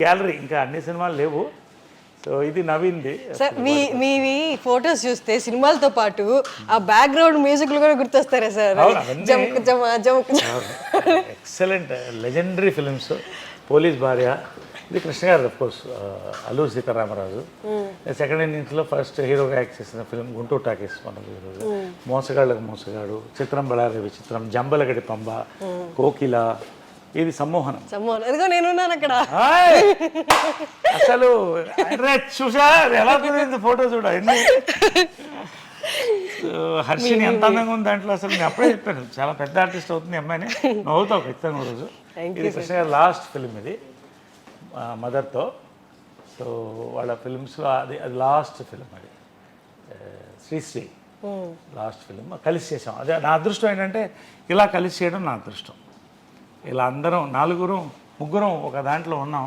Gallery ఇంకా అన్ని సినిమాలు లేవు. సో ఇది నవీన్ది. సార్ మీవి ఫొటోస్ చూస్తే సినిమాలతో పాటు ఆ బ్యాక్గ్రౌండ్ మ్యూజిక్లు కూడా గుర్తొస్తారా సార్? జమక్ జమా జమక్. Excellent legendary films. పోలీస్ భార్య ఇది కృష్ణ గారు, of course Alluri Sitaramaraju. Second ఇన్నింగ్స్లో ఫస్ట్ హీరోగా యాక్ట్ చేసిన ఫిల్మ్ గుంటూరు టాకీస్ మనకు ఈరోజు. మోసగాళ్ళకు మోసగాడు, చిత్రం బళారి విచిత్రం, జంబలగడి పంబ, కోకిల, ఇది సమ్మోహనం. ఇదిగో నేనున్నాను అక్కడ. అసలు చూసా ఎలా కుదిరింది ఫోటో చూడ. హర్షిని ఎంత అందంగా ఉంది దాంట్లో. అసలు నేను అప్పుడే చెప్పాను చాలా పెద్ద ఆర్టిస్ట్ అవుతుంది అమ్మాయిని. నువ్వు అవుతావు ఖచ్చితంగా రోజు. ఇది కృష్ణ గారు లాస్ట్ ఫిల్మ్, ఇది మదర్తో. సో వాళ్ళ ఫిల్మ్స్లో అది లాస్ట్ ఫిల్మ్, అది శ్రీశ్రీ లాస్ట్ ఫిల్మ్ కలిసి చేసాం. అదే నా అదృష్టం ఏంటంటే ఇలా కలిసి చేయడం నా అదృష్టం. ఇలా అందరం ముగ్గురం ఒక దాంట్లో ఉన్నాం.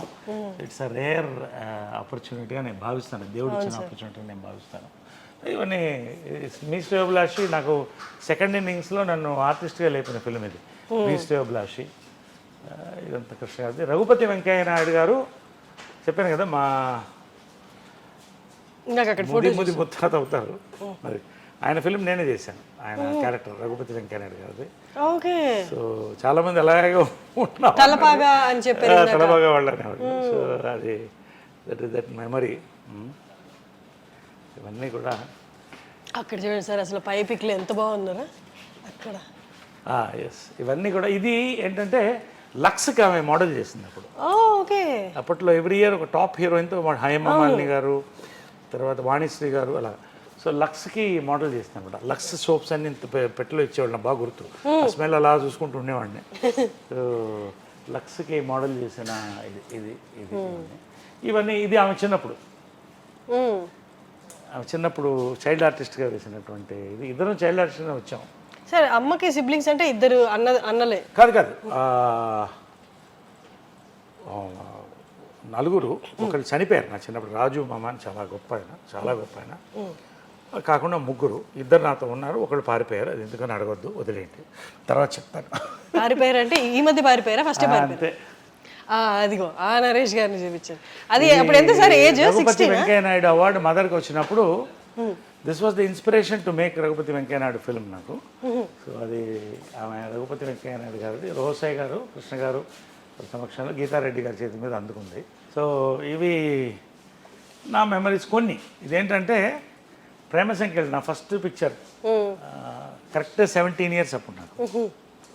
ఇట్స్ అ రేర్ ఆపర్చునిటీగా నేను భావిస్తాను, దేవుడు ఇచ్చిన ఆపర్చునిటీగా నేను భావిస్తాను. ఇవన్నీ మీ శ్రేయోభిలాషి నాకు సెకండ్ ఇన్నింగ్స్లో నన్ను ఆర్టిస్ట్గా లేపిన ఫిల్మ్ ఇది. మీ శ్రేయోభిలాషి ఇదంతా కృష్ణ గారిది. రఘుపతి వెంకయ్య నాయుడు గారు చెప్పాను కదా మా ముది ముత్తాత అవుతారు. మరి ఆయన ఫిల్మ్ నేనే చేశాను, ఆయన క్యారెక్టర్ రఘుపతి వెంకయ్య నాయుడు గారిది. సో చాలా మంది అలాగే ఉంటున్నాం, తలపాగా అని చెప్పారు, తలపాగా వాళ్ళు అనేవాళ్ళు. సో అది దట్ మెమరీ. ఇవన్నీ కూడా అక్కడ చూడండి సార్, అసలు పై పిక్లు ఎంత బాగున్నారా అక్కడ. ఎస్, ఇవన్నీ కూడా. ఇది ఏంటంటే లక్స్కి ఆమె మోడల్ చేసింది అప్పుడు. ఓకే. అప్పట్లో ఎవ్రీ ఇయర్ ఒక టాప్ హీరోయిన్తో హేమ మాలిని గారు, తర్వాత వాణిశ్రీ గారు, అలా. సో లక్స్కి మోడల్ చేసింది అనమాట. లక్స్ సోప్స్ అన్ని పెట్టెలో ఇచ్చేవాళ్ళు, నాకు బాగా గుర్తు. స్మెల్ అలా చూసుకుంటూ ఉండేవాడిని. సో లక్స్కి మోడల్ చేసిన ఇది ఇవన్నీ. ఇది ఆమె చిన్నప్పుడు చైల్డ్ ఆర్టిస్ట్గా వేసినటువంటి ఇది. ఇద్దరం చైల్డ్ ఆర్టిస్ట్గా వచ్చాం. సార్ అమ్మకి సిబ్లింగ్స్ అంటే ఇద్దరు అన్నలే? కాదు, నలుగురు. ఒకరు చనిపోయారు నా చిన్నప్పుడు, రాజు మామ అని చాలా గొప్ప ఆయన. కాకుండా ముగ్గురు, ఇద్దరు నాతో ఉన్నారు, ఒకళ్ళు పారిపోయారు. అది ఎందుకని అడగొద్దు, వదిలేండి, తర్వాత చెప్తాను. పారిపోయారు అంటే ఈ మధ్య పారిపోయారా? ఫస్ట్ అంతే. అదిగో నరేష్ గారిని చూపించారు. అది అప్పుడు ఎంత sir age? Raghupathi Venkaiah Naidu award మదర్కి వచ్చినప్పుడు this was the inspiration to make Raghupathi Venkaiah Naidu film నాకు. సో అది ఆమె రఘుపతి వెంకయ్య నాయుడు గారిది. రోసయ్య గారు, కృష్ణ గారు సమక్షంలో గీతారెడ్డి గారి చేతి మీద అందుకుంది. సో ఇవి నా మెమరీస్ కొన్ని. ఇదేంటంటే ప్రేమ సంఖ్యలు నా ఫస్ట్ పిక్చర్ కరెక్ట్ 17 years అప్పుడు నాకు.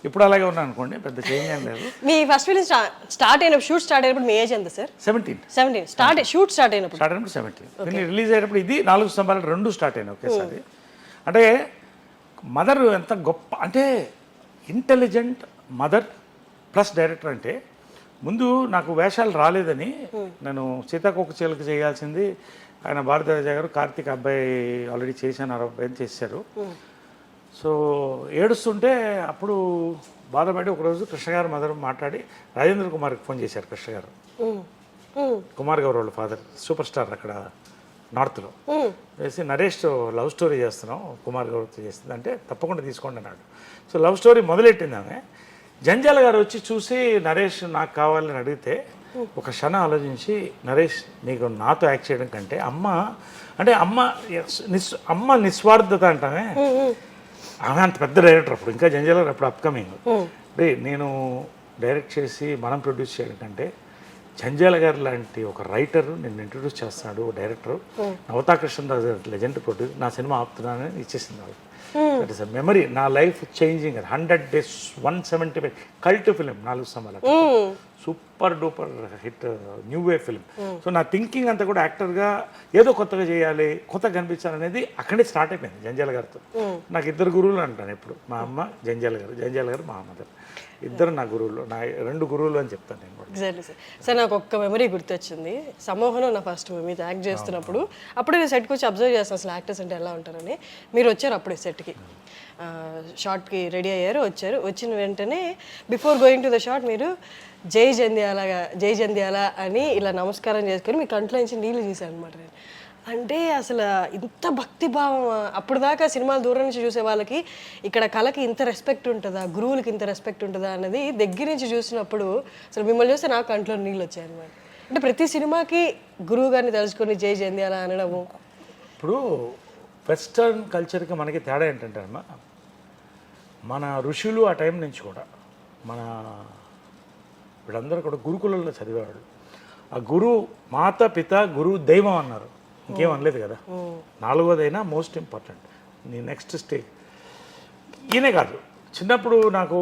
ఇప్పుడు అలాగే ఉన్నాను అనుకోండి, పెద్ద చేంజ్ ఏం లేదు. మీ ఫస్ట్ ఫిల్మ్ స్టార్ట్ అయినప్పుడు, షూట్ స్టార్ట్ అయినప్పుడు మీ ఏజ్ ఎంత సార్? 17. షూట్ స్టార్ట్ అయినప్పుడు 17. రిలీజ్ అయ్యేటప్పుడు ఇది 4 స్తంభాలు 2 స్టార్ట్ అయినాయి ఒకేసారి. అంటే మదర్ ఎంత గొప్ప అంటే, ఇంటెలిజెంట్ మదర్ ప్లస్ డైరెక్టర్. అంటే ముందు నాకు వేషాలు రాలేదని నేను సీతాకోక చిలుక చేయాల్సింది, ఆయన భారతరాజ గారు కార్తీక్ అబ్బాయి ఆల్రెడీ చేశాను, 60 చేశారు. సో ఏడుస్తుంటే అప్పుడు బాధపడి ఒకరోజు కృష్ణ గారు మదర్ మాట్లాడి రాజేంద్ర కుమార్కి ఫోన్ చేశారు. కృష్ణ గారు, కుమార్ గౌర్ వాళ్ళ ఫాదర్, సూపర్ స్టార్ అక్కడ నార్త్లో, వేసి నరేష్ లవ్ స్టోరీ చేస్తున్నాం, కుమార్ గౌర్తో చేస్తుంది అంటే తప్పకుండా తీసుకోండి అన్నాడు. సో లవ్ స్టోరీ మొదలెట్టింది ఆమె. జంజాల గారు వచ్చి చూసి నరేష్ నాకు కావాలని అడిగితే ఒక క్షణం ఆలోచించి, నరేష్ నీకు నాతో యాక్ట్ చేయడం కంటే అమ్మ నిస్వార్థత అంటామే. ఆమె అంత పెద్ద డైరెక్టర్ అప్పుడు, ఇంకా జంజాల గారు అప్పుడు అప్కమింగ్. నేను డైరెక్ట్ చేసి మనం ప్రొడ్యూస్ చేయడం కంటే జంజాల గారు లాంటి ఒక రైటర్ నిన్ను ఇంట్రొడ్యూస్ చేస్తున్నాడు, director Navata Krishnaraju legend produce, నా సినిమా ఆపుతున్నానని ఇచ్చేసింది వాళ్ళు. దట్ ఈస్ అ మెమరీ, నా life changing. 100 days 175 cult film, 4 స్తంభాలు, super duper hit, new way film. So నా థింకింగ్ అంతా కూడా యాక్టర్గా ఏదో కొత్తగా చేయాలి, కొత్తగా కనిపించాలనేది అక్కడే స్టార్ట్ అయిపోయింది జంజాల గారితో. నాకు 2 గురువులు అంటాను ఎప్పుడు, మా అమ్మ జంజాల గారు మా మదర్. ఇద్దరు నా గురువులు, నా 2 గురువులు అని చెప్తాను నేను. Exactly sir. సార్ నాకు ఒక్క మెమరీ గుర్తొచ్చింది. సమ్మోహనం నా ఫస్ట్ మీతో యాక్ట్ చేస్తున్నప్పుడు, అప్పుడే నేను సెట్కి వచ్చి అబ్జర్వ్ చేస్తాను అసలు యాక్టర్స్ అంటే ఎలా ఉంటారని. మీరు వచ్చారు అప్పుడే సెట్కి, షార్ట్కి రెడీ అయ్యారు, వచ్చిన వెంటనే before going to the short మీరు జై జంధ్యాల అని ఇలా నమస్కారం చేసుకొని మీ కంట్లో నుంచి నీళ్ళు తీశాను అనమాట నేను. అంటే అసలు ఇంత భక్తిభావం, అప్పుడు దాకా సినిమాలు దూరం నుంచి చూసే వాళ్ళకి ఇక్కడ కళకి ఇంత రెస్పెక్ట్ ఉంటుందా, గురువులకి ఇంత రెస్పెక్ట్ ఉంటుందా అన్నది దగ్గర నుంచి చూసినప్పుడు అసలు మిమ్మల్ని చూస్తే నాకు కంట్లో నీళ్ళు వచ్చాయి అనమాట. అంటే ప్రతి సినిమాకి గురువు గారిని తలుచుకొని జై జంధ్యాల అనడము. ఇప్పుడు వెస్టర్న్ కల్చర్కి మనకి తేడా ఏంటంటే అమ్మా, మన ఋషులు ఆ టైం నుంచి కూడా మన వీళ్ళందరూ కూడా గురుకులంలో చదివేవాళ్ళు. ఆ గురు మాత పిత గురు దైవం అన్నారు, ఇంకేం అనలేదు కదా. నాలుగోదైనా మోస్ట్ ఇంపార్టెంట్ నీ నెక్స్ట్ స్టేజ్. ఈయనే కాదు, చిన్నప్పుడు నాకు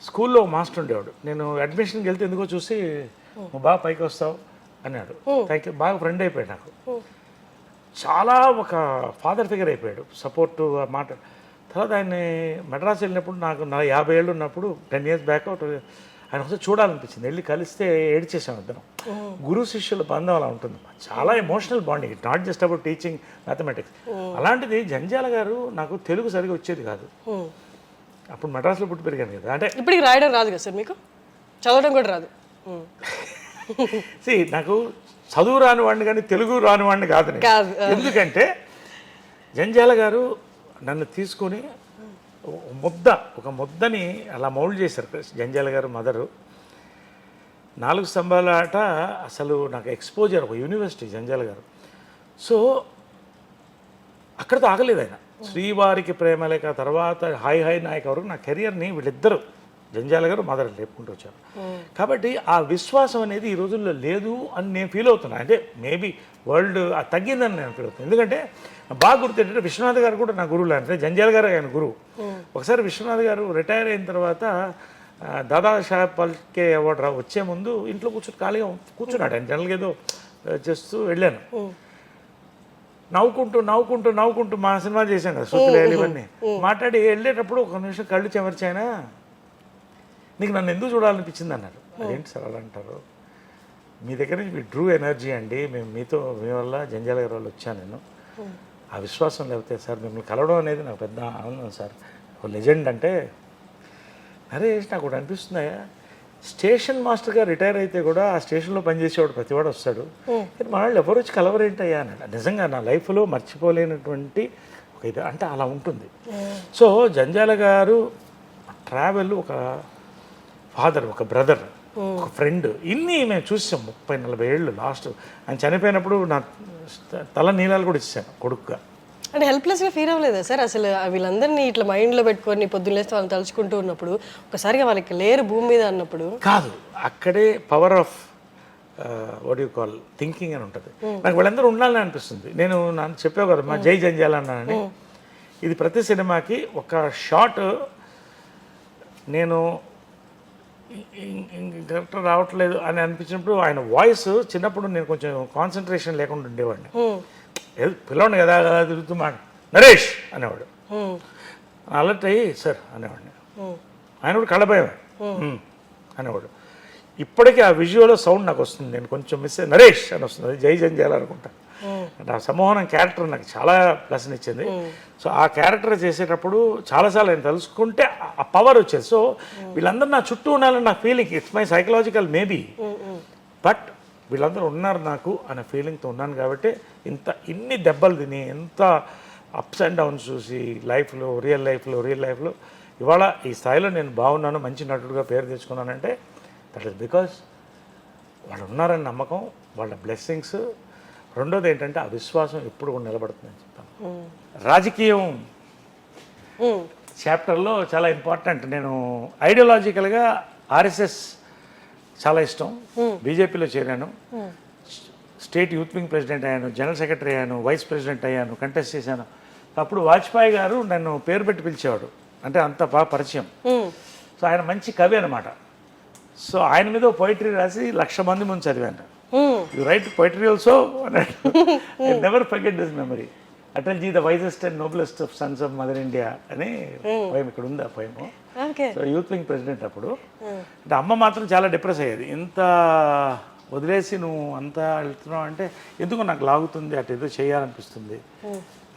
స్కూల్లో మాస్టర్ ఉండేవాడు. నేను అడ్మిషన్కి వెళ్తే ఎందుకో చూసి నువ్వు బాగా పైకి వస్తావు అన్నాడు. థ్యాంక్ యూ, బాగా ఫ్రెండ్ అయిపోయాడు నాకు. చాలా ఒక ఫాదర్ ఫిగర్ అయిపోయాడు, సపోర్ట్ మాట. తర్వాత ఆయన్ని మెడ్రాస్ వెళ్ళినప్పుడు నాకు 50 ఏళ్ళు ఉన్నప్పుడు 10 years బ్యాక్ ఆయన ఒకసారి చూడాలనిపించింది. వెళ్ళి కలిస్తే ఏడ్చేసాం ఇద్దరం. గురు శిష్యుల బంధం అలా ఉంటుంది, చాలా emotional bonding. It not just about teaching mathematics. అలాంటిది జంధ్యాల గారు నాకు తెలుగు సరిగా వచ్చేది కాదు. అప్పుడు మెడ్రాస్లో పుట్టి పెరిగాను కదా. అంటే ఇప్పటికి రాయడం రాదు కదా సార్ మీకు? చదవడం కూడా రాదు? నాకు చదువు రానివాడిని కానీ తెలుగు రానివాడిని కాదు. ఎందుకంటే జంధ్యాల గారు నన్ను తీసుకొని ఒక ముద్దని అలా మౌల్డ్ చేశారు. జంధ్యాల గారు మదరు. 4 స్తంభాల ఆట అసలు నాకు ఎక్స్పోజర్, ఒక యూనివర్సిటీ జంధ్యాల గారు. సో అక్కడితో ఆగలేదు ఆయన. శ్రీవారికి ప్రేమలేక తర్వాత హాయ్ హాయ్ నాయక్ వరకు నా కెరియర్ని వీళ్ళిద్దరు జంధ్యాల గారు మదర్ లేపుకుంటూ వచ్చారు. కాబట్టి ఆ విశ్వాసం అనేది ఈ రోజుల్లో లేదు అని నేను ఫీల్ అవుతున్నాను. అంటే మేబీ వరల్డ్ తగ్గిందని నేను ఫీల్ అవుతున్నాను. ఎందుకంటే బాగా గుర్తు ఏంటంటే విశ్వనాథ్ గారు కూడా నా గురువులు. అంటే జంధ్యాల గారు ఆయన గురువు. ఒకసారి విశ్వనాథ్ గారు రిటైర్ అయిన తర్వాత దాదాసాహెబ్ ఫాల్కే అవార్డు వచ్చే ముందు ఇంట్లో ఖాళీగా కూర్చున్నాడు. ఆయన జనరల్గా ఏదో చేస్తూ వెళ్ళాను. నవ్వుకుంటూ మా సినిమా చేశాం కదా, సూతులేయాలి ఇవన్నీ మాట్లాడి వెళ్ళేటప్పుడు ఒక నిమిషం కళ్ళు చెమర్చాయనా, నీకు నన్ను ఎందుకు చూడాలనిపించింది అన్నారు. అదేంటి సార్ అలా అంటారు? మీ దగ్గర నుంచి మీ డ్రూ ఎనర్జీ అండి, మీ వల్ల జంధ్యాల గారి వల్ల వచ్చాను నేను. ఆ విశ్వాసం లేకపోతే సార్ మిమ్మల్ని కలవడం అనేది నాకు పెద్ద ఆనందం సార్. ఒక లెజెండ్ అంటే నరేష్ నాకు ఒకటి అనిపిస్తున్నాయా, స్టేషన్ మాస్టర్గా రిటైర్ అయితే కూడా ఆ స్టేషన్లో పనిచేసేవాడు ప్రతివాడు వస్తాడు, మన వాళ్ళు ఎవరు వచ్చి కలవరేంటయ్యా అన్నాడు. నిజంగా నా లైఫ్లో మర్చిపోలేనటువంటి ఒక ఇది అంటే అలా ఉంటుంది. సో జంధ్యాల గారు ట్రావెల్, ఒక ఫాదర్, ఒక బ్రదర్, ఒక ఫ్రెండ్, ఇన్ని మేము చూసాం 30-40 ఏళ్ళు. లాస్ట్ ఆయన చనిపోయినప్పుడు నా తల నీలాలు కూడా ఇచ్చాను కొడుకుగా. అంటే హెల్ప్లెస్గా ఫీల్ అవ్వలేదా సార్ అసలు? వీళ్ళందరినీ ఇట్లా మైండ్లో పెట్టుకొని పొద్దున్న లేస్తే వాళ్ళని తలుచుకుంటూ ఉన్నప్పుడు ఒకసారిగా వాళ్ళకి లేరు భూమి మీద అన్నప్పుడు? కాదు, అక్కడే power of what you call thinking అని ఉంటుంది. నాకు వీళ్ళందరూ ఉండాలని అనిపిస్తుంది. నేను నన్ను చెప్పావు కదా మా జై జంధ్యాల అన్నానని. ఇది ప్రతి సినిమాకి ఒక షాట్ నేను కరెక్ట్ రావట్లేదు అని అనిపించినప్పుడు ఆయన వాయిస్, చిన్నప్పుడు నేను కొంచెం కాన్సన్ట్రేషన్ లేకుండా ఉండేవాడిని. పిల్లవాడిని కదా తిరుగుతూ నరేష్ అనేవాడు. అలర్ట్ అయ్యి సార్ అనేవాడిని. ఆయన కూడా కళ్ళపోయేవాడు అనేవాడు. ఇప్పటికీ ఆ విజువల్ సౌండ్ నాకు వస్తుంది. నేను కొంచెం మిస్ అయ్యి నరేష్ అని వస్తుంది, అది జై జంధ్యాల అనుకుంటా. అంటే ఆ సమ్మోహనం క్యారెక్టర్ నాకు చాలా ప్లస్ని ఇచ్చింది. సో ఆ క్యారెక్టర్ చేసేటప్పుడు చాలాసార్లు ఆయన తెలుసుకుంటే ఆ పవర్ వచ్చేది. సో వీళ్ళందరూ నా చుట్టూ ఉండాలని నా feeling, it's my psychological maybe, but వీళ్ళందరూ ఉన్నారు నాకు అనే ఫీలింగ్తో ఉన్నాను. కాబట్టి ఇన్ని దెబ్బలు తిని, ఎంత అప్స్ అండ్ డౌన్స్ చూసి రియల్ లైఫ్లో ఇవాళ ఈ స్థాయిలో నేను బాగున్నాను, మంచి నటుడుగా పేరు తెచ్చుకున్నానంటే దట్ ఈస్ బికాస్ వాళ్ళు ఉన్నారని నమ్మకం, వాళ్ళ బ్లెస్సింగ్స్. రెండోది ఏంటంటే ఆ విశ్వాసం ఎప్పుడు కూడా నిలబడుతుందని చెప్తాను. రాజకీయం చాప్టర్లో చాలా ఇంపార్టెంట్. నేను ఐడియాలజికల్గా ఆర్ఎస్ఎస్ చాలా ఇష్టం. బీజేపీలో చేరాను, స్టేట్ యూత్ వింగ్ ప్రెసిడెంట్ అయ్యాను, జనరల్ సెక్రటరీ అయ్యాను, వైస్ ప్రెసిడెంట్ అయ్యాను, కంటెస్ట్ చేశాను. అప్పుడు వాజ్పేయి గారు నన్ను పేరు పెట్టి పిలిచేవాడు, అంటే అంత బాగా పరిచయం. సో ఆయన మంచి కవి అనమాట. సో ఆయన మీద పోయిటరీ రాసి 1,00,000 మంది ముందు చదివాను. యు రైట్ పోయిటరీ ఆల్సో అన్నాడు. I never forget this memory. Atalji the wisest and noblest of sons of mother India అని పోయం ఇక్కడ ఉంది. ఆ poem. So youth wing president అప్పుడు. అంటే అమ్మ మాత్రం చాలా డిప్రెస్ అయ్యేది, ఇంత వదిలేసి నువ్వు అంతా వెళ్తున్నావు అంటే ఎందుకు నాకు లాగుతుంది, అటు ఏదో చేయాలనిపిస్తుంది.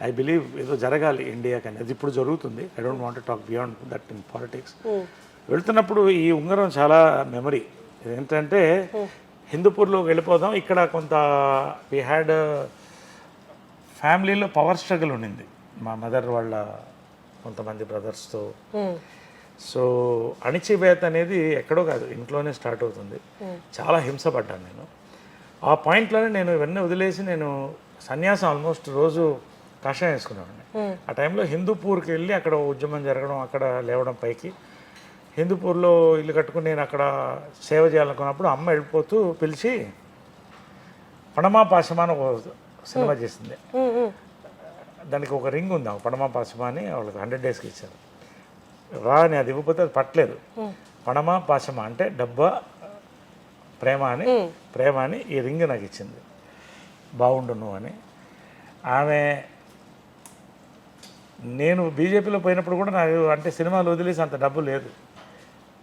ఐ బిలీవ్ ఏదో జరగాలి ఇండియాకి అనేది. ఇప్పుడు జరుగుతుంది. I don't want to talk beyond that in politics. వెళ్తున్నప్పుడు ఈ ఉంగరం చాలా మెమరీ. ఏంటంటే హిందూపూర్లో వెళ్ళిపోదాం, ఇక్కడ కొంత వీ హ్యాడ్ ఫ్యామిలీలో పవర్ స్ట్రగుల్ ఉండింది. మా మదర్ వాళ్ళ కొంతమంది బ్రదర్స్తో సో అణిచివేత అనేది ఎక్కడో కాదు, ఇంట్లోనే స్టార్ట్ అవుతుంది. చాలా హింసపడ్డాను నేను. ఆ పాయింట్లోనే నేను ఇవన్నీ వదిలేసి నేను సన్యాసం ఆల్మోస్ట్ రోజు కషాయం వేసుకునేవాడిని. ఆ టైంలో హిందూపూర్కి వెళ్ళి అక్కడ ఉద్యమం జరగడం, అక్కడ లేవడం పైకి, హిందూపూర్లో ఇల్లు కట్టుకుని నేను అక్కడ సేవ చేయాలనుకున్నప్పుడు అమ్మ వెళ్ళిపోతూ పిలిచి పణమా పాశమా అని ఒక సినిమా చేసింది. దానికి ఒక రింగ్ ఉంది, పణమా పాశమా అని వాళ్ళకి 100 daysకి ఇచ్చారు. రా అని అది ఇవ్వకపోతే అది పట్టలేదు. పణమా పాశమా అంటే డబ్బా ప్రేమ అని ఈ రింగ్ నాకు ఇచ్చింది. బాగుండు నువ్వు అని. ఆమె నేను బీజేపీలో పోయినప్పుడు కూడా నాకు అంటే సినిమాలు వదిలేసి అంత డబ్బు లేదు.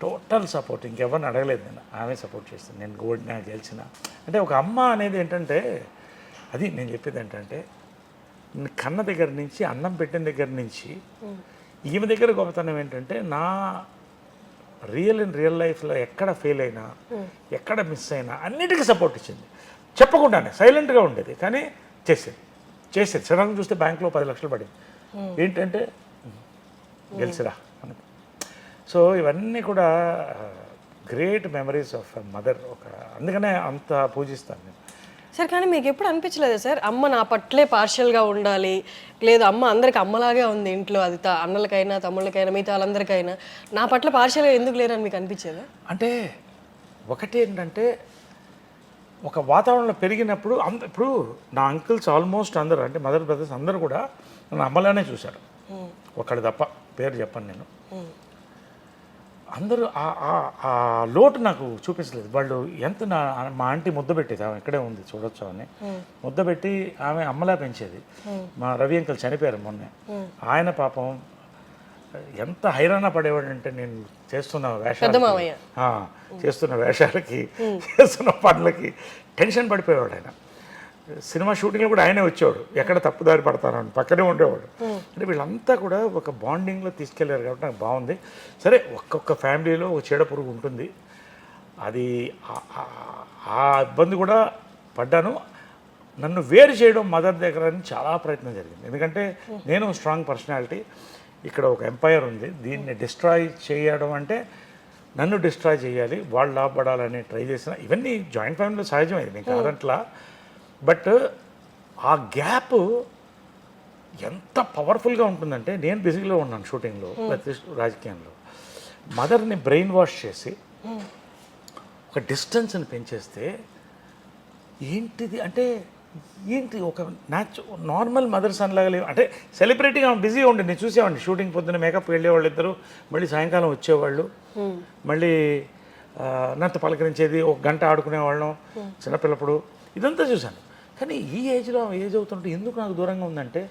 టోటల్ సపోర్ట్, ఇంకెవరిని అడగలేదు నేను. ఆమె సపోర్ట్ చేస్తాను. నేను ఓడినా గెలిచిన అంటే ఒక అమ్మ అనేది ఏంటంటే, అది నేను చెప్పేది ఏంటంటే, కన్న దగ్గర నుంచి అన్నం పెట్టిన దగ్గర నుంచి ఈమె దగ్గర గొప్పతనం ఏంటంటే, నా రియల్ లైఫ్లో ఎక్కడ ఫెయిల్ అయినా, ఎక్కడ మిస్ అయినా అన్నిటికీ సపోర్ట్ ఇచ్చింది. చెప్పకుండానే సైలెంట్గా ఉండేది, కానీ చేసేది. సడన్గా చూస్తే బ్యాంక్లో 10 లక్షలు పడింది. ఏంటంటే గెలిచిరా అని. సో ఇవన్నీ కూడా గ్రేట్ మెమరీస్ ఆఫ్ మదర్. అందుకనే అంత పూజిస్తాను నేను. సార్ కానీ మీకు ఎప్పుడు అనిపించలేదా సార్, అమ్మ నా పట్లే పార్షియల్గా ఉండాలి, లేదు అమ్మ అందరికి అమ్మలాగే ఉంది ఇంట్లో, అది అన్నలకైనా తమ్ముళ్ళకైనా మిగతా వాళ్ళందరికైనా, నా పట్ల పార్షియల్గా ఎందుకు లేరని మీకు అనిపించేదా? అంటే ఒకటి ఏంటంటే, ఒక వాతావరణంలో పెరిగినప్పుడు ఇప్పుడు నా అంకుల్స్ ఆల్మోస్ట్ అందరూ, అంటే మదర్ బ్రదర్స్ అందరూ కూడా నన్ను అమ్మలానే చూశారు. ఒకళ్ళు తప్ప, పేరు చెప్పను నేను. అందరూ ఆ లోటు నాకు చూపించలేదు. వాళ్ళు ఎంత మా ఆంటీ ముద్ద పెట్టేది, ఆమె ఇక్కడే ఉంది చూడొచ్చు అని, ముద్ద పెట్టి ఆమె అమ్మలా పెంచేది. మా రవి అంకుల్ చనిపోయారు మొన్నే. ఆయన పాపం ఎంత హైరాణ పడేవాడు అంటే, నేను చేస్తున్న వేషాలకి చేస్తున్న పనులకి టెన్షన్ పడిపోయేవాడు ఆయన. సినిమా షూటింగ్లో కూడా ఆయనే వచ్చేవాడు, ఎక్కడ తప్పుదారి పడతానని పక్కనే ఉండేవాడు. అంటే వీళ్ళంతా కూడా ఒక బాండింగ్లో తీసుకెళ్ళారు కాబట్టి నాకు బాగుంది. సరే, ఒక్కొక్క ఫ్యామిలీలో ఒక చీడ పురుగు ఉంటుంది, అది ఆ ఇబ్బంది కూడా పడ్డాను. నన్ను వేరు చేయడం మదర్ దగ్గర అని చాలా ప్రయత్నం జరిగింది. ఎందుకంటే నేను స్ట్రాంగ్ పర్సనాలిటీ, ఇక్కడ ఒక ఎంపైర్ ఉంది, దీన్ని డిస్ట్రాయ్ చేయడం అంటే నన్ను డిస్ట్రాయ్ చేయాలి, వాళ్ళు లాభపడాలని ట్రై చేసిన. ఇవన్నీ జాయింట్ ఫ్యామిలీలో సహజమైంది, నేను కాదంట్లా. బట్ ఆ గ్యాప్ ఎంత పవర్ఫుల్గా ఉంటుందంటే, నేను బిజీలో ఉన్నాను షూటింగ్లో, రాజకీయంలో, మదర్ని బ్రెయిన్ వాష్ చేసి ఒక డిస్టెన్స్ని పెంచేస్తే ఏంటిది అంటే, ఏంటి ఒక నార్మల్ మదర్ సన్ లాగా లేవు. అంటే సెలబ్రిటీగా బిజీగా ఉండి నేను చూసేవాడిని. షూటింగ్ పొద్దున్న మేకప్ వెళ్ళేవాళ్ళు ఇద్దరు, మళ్ళీ సాయంకాలం వచ్చేవాళ్ళు, మళ్ళీ నాతో పలకరించేది, 1 గంట ఆడుకునేవాళ్ళం చిన్నపిల్లప్పుడు, ఇదంతా చూశాను. కానీ ఈ ఏజ్ అవుతుంటే ఎందుకు నాకు దూరంగా ఉందంటే,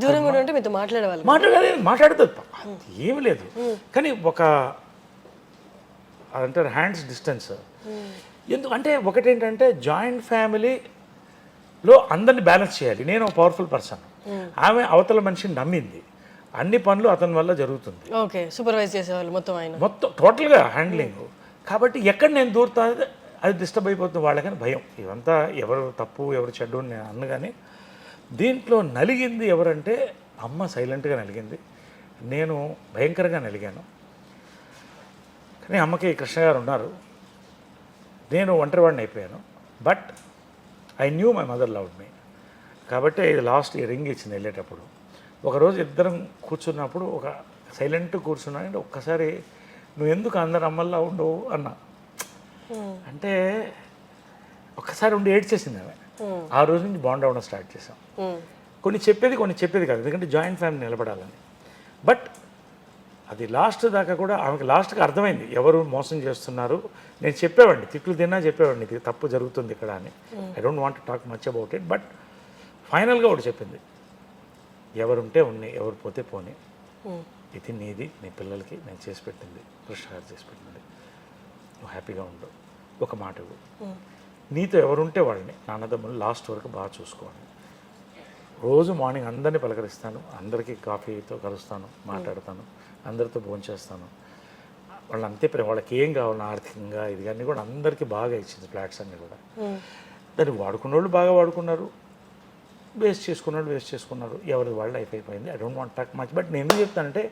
దూరంగా ఉంటే మీతో మాట్లాడుతుంది ఏమి లేదు, కానీ ఒక అదంటారు హ్యాండ్స్ డిస్టెన్స్. ఎందుకంటే ఒకటేంటంటే, జాయింట్ ఫ్యామిలీలో అందరినీ బ్యాలెన్స్ చేయాలి. నేను ఒక పవర్ఫుల్ పర్సన్, ఆమె అవతల మనిషిని నమ్మింది, అన్ని పనులు అతని వల్ల జరుగుతుంది. ఓకే, సూపర్వైజ్ చేసేవాళ్ళు మొత్తం టోటల్గా హ్యాండ్లింగ్. కాబట్టి ఎక్కడ నేను దూరుతా అది డిస్టర్బ్ అయిపోతుంది వాళ్ళకని భయం. ఇవంతా ఎవరు తప్పు ఎవరు చెడ్డు అని నేను అన్ను. కానీ దీంట్లో నలిగింది ఎవరంటే, అమ్మ సైలెంట్గా నలిగింది, నేను భయంకరంగా నలిగాను. కానీ అమ్మకి కృష్ణ గారు ఉన్నారు, నేను ఒంటరివాడిని అయిపోయాను. But I knew my mother loved మీ. కాబట్టి ఇది లాస్ట్ ఈ రింగ్ ఇచ్చింది వెళ్ళేటప్పుడు. ఒకరోజు ఇద్దరం కూర్చున్నప్పుడు, ఒక సైలెంట్ కూర్చున్నానంటే, ఒక్కసారి నువ్వు ఎందుకు అందరు అమ్మల్లా ఉండవు అన్నా. అంటే ఒక్కసారి ఉండి ఏడ్చేసింది ఆమె. ఆ రోజు నుంచి బాండ్ అవ్వడం స్టార్ట్ చేసాం. కొన్ని చెప్పేది కాదు, ఎందుకంటే జాయింట్ ఫ్యామిలీ నిలబడాలని. బట్ అది లాస్ట్ దాకా కూడా ఆమెకి లాస్ట్కి అర్థమైంది ఎవరు మోసం చేస్తున్నారు. నేను చెప్పేవాడిని, తిట్లు తిన్నా చెప్పేవాడిని, ఇది తప్పు జరుగుతుంది ఇక్కడ అని. I don't want to talk much about it. But ఫైనల్గా ఒకటి చెప్పింది, ఎవరుంటే ఉన్నాయి, ఎవరు పోతే పోనీ, ఇది నీది, నీ పిల్లలకి నేను చేసి పెట్టింది, కృష్ణ గారు చేసి పెట్టింది, నువ్వు హ్యాపీగా ఉండు, ఒక మాట నీతో ఎవరుంటే వాళ్ళని నాన్నదమ్ములు లాస్ట్ వరకు బాగా చూసుకోవాలి. రోజు మార్నింగ్ అందరినీ పలకరిస్తాను, అందరికీ కాఫీతో కలుస్తాను, మాట్లాడతాను, అందరితో భోంచేస్తాను. వాళ్ళు అంతే ప్రేమ, వాళ్ళకి ఏం కావాలన్నా ఆర్థికంగా ఇది అన్నీ కూడా అందరికీ బాగా ఇచ్చింది. ఫ్లాట్స్ అన్నీ కూడా దాన్ని వాడుకున్న వాళ్ళు బాగా వాడుకున్నారు, వేస్ట్ చేసుకున్నారు, ఎవరి వాళ్ళ లైఫ్ అయిపోయింది. I don't want talk much. But నేను ఎందుకు చెప్తానంటే,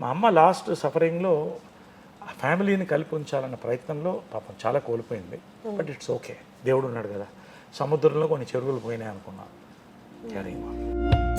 మా అమ్మ లాస్ట్ సఫరింగ్లో ఆ ఫ్యామిలీని కలిపి ఉంచాలన్న ప్రయత్నంలో పాపం చాలా కోల్పోయింది. బట్ ఇట్స్ ఓకే, దేవుడు ఉన్నాడు కదా. సముద్రంలో కొన్ని చెరువులు పోయినాయి అనుకున్నాను. క్యారింగ్